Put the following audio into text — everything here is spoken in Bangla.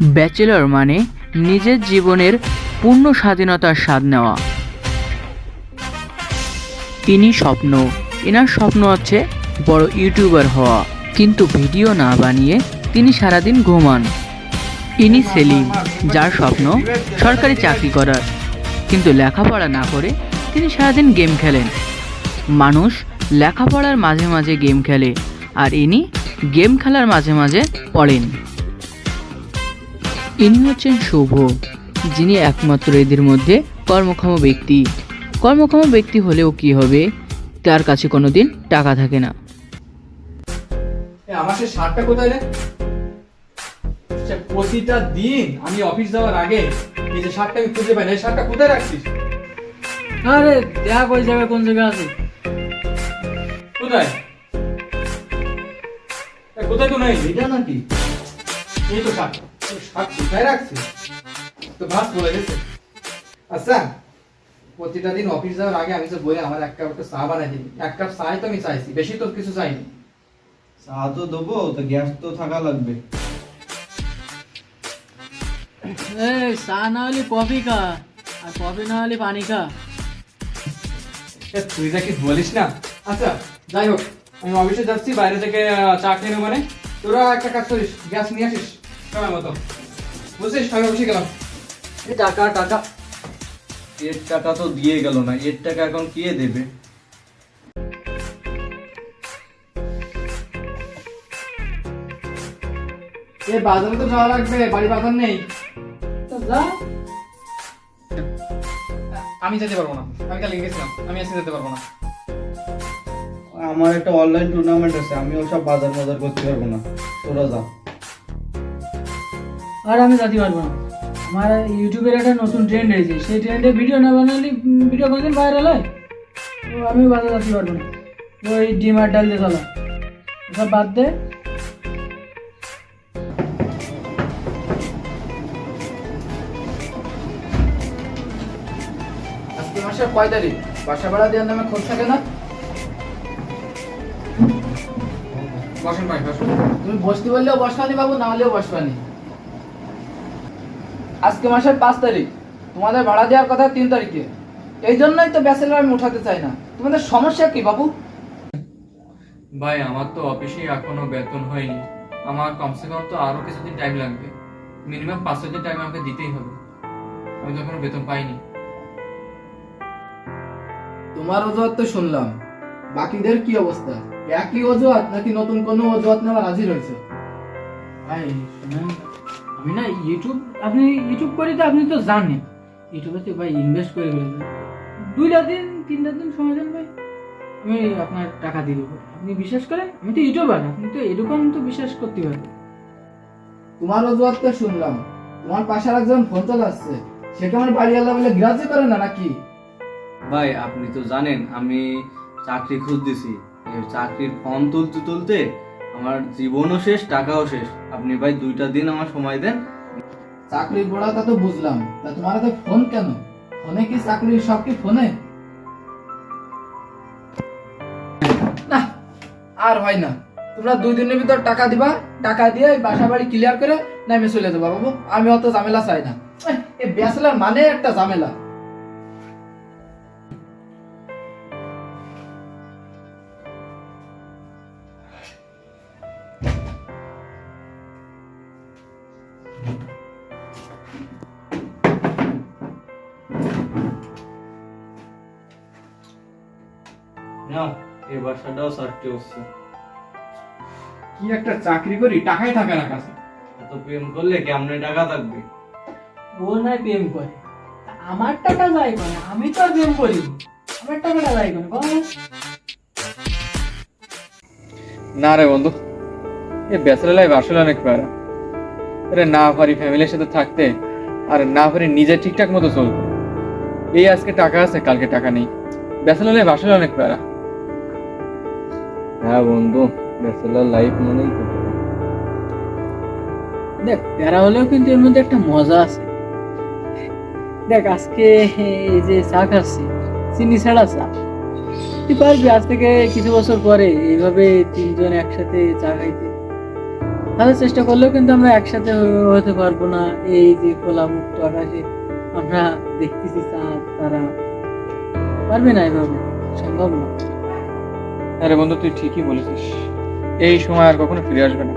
ব্যাচেলর মানে নিজের জীবনের পূর্ণ স্বাধীনতার স্বাদ নেওয়া। এনার স্বপ্ন হচ্ছে বড় ইউটিউবার হওয়া, কিন্তু ভিডিও না বানিয়ে তিনি সারাদিন ঘুমান। ইনি সেলিম, যার স্বপ্ন সরকারি চাকরি করার, কিন্তু লেখাপড়া না করে তিনি সারাদিন গেম খেলেন। মানুষ লেখাপড়ার মাঝে মাঝে গেম খেলে, আর ইনি গেম খেলার মাঝে মাঝে পড়েন। ইনি হচ্ছেন শুভ, যিনি একমাত্র এদের মধ্যে কর্মক্ষম ব্যক্তি হলেও কি হবে, তার কাছে কোনোদিন টাকা থাকে না। আমার সে শার্টটা কোথায় রে? প্রতিটা দিন আমি অফিস যাওয়ার আগে এই যে শার্টটা আমি খুঁজে পাই না, এই শার্টটা কোথায় রাখছিস? আরে দেখ ওই জায়গায় কোন জায়গায় আছে। কোথায় কোথায় তো নাই, এটা নাকি? এই তো শার্ট, শার্ট কোথায় রাখছিস? তো ভাস বলে গেছে। আচ্ছা, প্রতিটা দিন অফিস যাওয়ার আগে আমি তো বলে আমার এক কাপ চা বানাই দিবি। এক কাপ চাই তো আমি চাইছি, বেশি তো কিছু চাইনি। চা তো দেবো, তো গ্যাস তো থাকা লাগবে। এই চা না হলে কফি খা, আর কফি না হলে পানি খা। তুই যা কি বলিস না। আচ্ছা যাই হোক, আমি অফিসে যাচ্ছি, বাইরে থেকে চা খেয়ে নেবো। মানে তোরা একটা কাজ করিস, গ্যাস নিয়ে আসিস সময় মতো, বুঝছিস? আমি অফিসে গেলাম। এই টাকা টাকা, এর টাকা তো দিয়ে গেল না, এর টাকা এখন কে দেবে? বাজারে তো যাওয়া লাগবে, বাড়ি বাজার নেই। যা। আমি যেতে পারবো না, আমি কালকে গেছিলাম, আমি আজকে যেতে পারবো না। আমার একটা অনলাইন টুর্নামেন্ট আছে, আমি ওসব বাজার বাজার করতে পারবো না, তোরা যা। আর আমি যেতে পারবো না, আমার ইউটিউবের একটা নতুন ট্রেন্ড হয়েছে, সেই ট্রেন্ডে ভিডিও না বানালে ভিডিও কোনদিন ভাইরাল হয়। তো আমি বাজার যেতে পারবো না, ওই ডিম আর ডাল দিয়ে চলা, সব বাদ দে। আজকে মাসের কয় তারিখ? বাসা ভাড়া দেওয়ার নামে খোঁজ থাকে না। বসেন ভাই, বসুন। তুমি বসতে বললেও বসবানি বাবু, না হলেও বসবানি। আজকে মাসের 5 তারিখ, তোমাদের ভাড়া দেওয়ার কথা 3 তারিখে। এই জন্যই তো ব্যাচেলর আমি উঠাতে চাই না। তোমাদের সমস্যা কি বাবু? ভাই আমার তো অফিসে এখনো বেতন হয়নি, আমার কমসে কম তো আরো কিছুদিন টাইম লাগবে। মিনিমাম 5-6 দিন টাইম আমাকে দিতেই হবে, আমি তো এখনো বেতন পাইনি। তোমার অজুহাত তো শুনলাম, বাকিদের কি অবস্থা? একই অজুহাত নাকি নতুন কোনো অজুহাত নেওয়া হাজির হয়েছে? ভাই শুনেন, আমি না আপনি ইউটিউব করি তো আপনি তো জানেন, ইউটিউবে ভাই ইনভেস্ট করে ফেলবেন। 2টা দিন 3টা দিন সময় দেন ভাই, আমি আপনার টাকা দিয়ে দেবো। আপনি বিশ্বাস করেন, আমি তো ইউটিউবার, আপনি তো এরকম তো বিশ্বাস করতে পারবেন। তোমার অজুহাত তো শুনলাম, তোমার পাশে একজন ফোন চালাচ্ছে, সে কি আমার বাড়িওয়ালা বলে গ্রাহ্য করে না নাকি? ভাই আপনি তো জানেন আমি চাকরি খুঁজতেছি, এই চাকরির ফর্ম তুলতে তুলতে আমার জীবনও শেষ, টাকাও শেষ। আপনি ভাই 2টা দিন আমার সময় দেন। চাকরির বড়টা তো বুঝলাম, তা তোমার হাতে ফোন কেন? ফোনে কি চাকরির সব কি ফোনে? না, আর হয় না। তোমরা 2 দিনের ভিতর টাকা দিবা, টাকা দিয়ে বাসা বাড়ি ক্লিয়ার করে নামে চলে যাবো বাবু। আমি অত ঝামেলা চাই না। এই ব্যাচেলর মানে একটা ঝামেলা। নাও, এই বাসাটাও সারতে হচ্ছে। কি একটা চাকরি করি, টাকাই থাকে না কাছে। এত প্রেম করলে কেমনে টাকা থাকবে? ও নাই প্রেম করে, তা আমার টাকা যায় কেন? আমি তো আর প্রেম করি, আমার টাকাটা যায় কেন? না রে বন্ধু, এই ব্যাচেলর লাইফ আসলে অনেক প্যারা। আরে না পারি ফ্যামিলির সাথে থাকতে, আর না পারি নিজে ঠিকঠাক মতো চলতে। এই আজকে টাকা আছে, কালকে টাকা নেই। ব্যাচেলর লাইফ আসলে অনেক প্যারা। হ্যাঁ বন্ধু, ব্যাচেলর লাইফ মানেই তো। দেখ, প্যারা হলেও কিন্তু এর মধ্যে একটা মজা আছে। দেখ আজকে এই যে চা খাচ্ছি, চিনি ছাড়া চা, তুই পারবি আজ থেকে কিছু বছর পরে এইভাবে 3জন একসাথে চা খাইতে? হাজার চেষ্টা করলেও কিন্তু আমরা একসাথে হতে পারবো না। এই যে খোলা মুক্ত আকাশে আমরা দেখতেছি চাঁদ তারা, পারবে না এভাবে, সম্ভব না। আরে বন্ধু তুই ঠিকই বলেছিস, এই সময় আর কখনো ফিরে আসবে না।